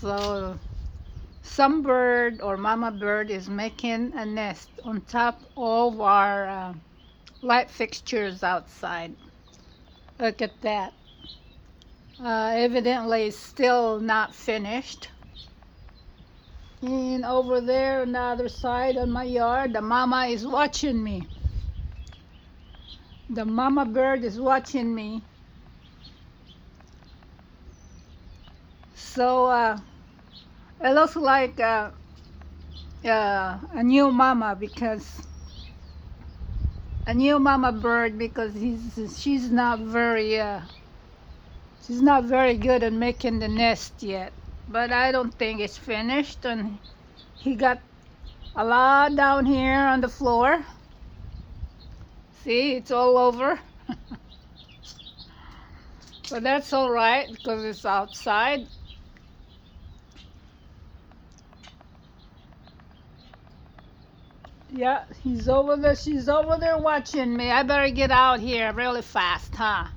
So some bird or mama bird is making a nest on top of our light fixtures outside. Look at that. Evidently it's still not finished. And over there on the other side of my yard, the mama is watching me. The mama bird is watching me. So it looks like a new mama because a new mama bird because she's not very good at making the nest yet. But I don't think it's finished, and he got a lot down here on the floor. See, it's all over. But that's all right because it's outside. Yeah, he's over there. She's over there watching me. I better get out here really fast, huh?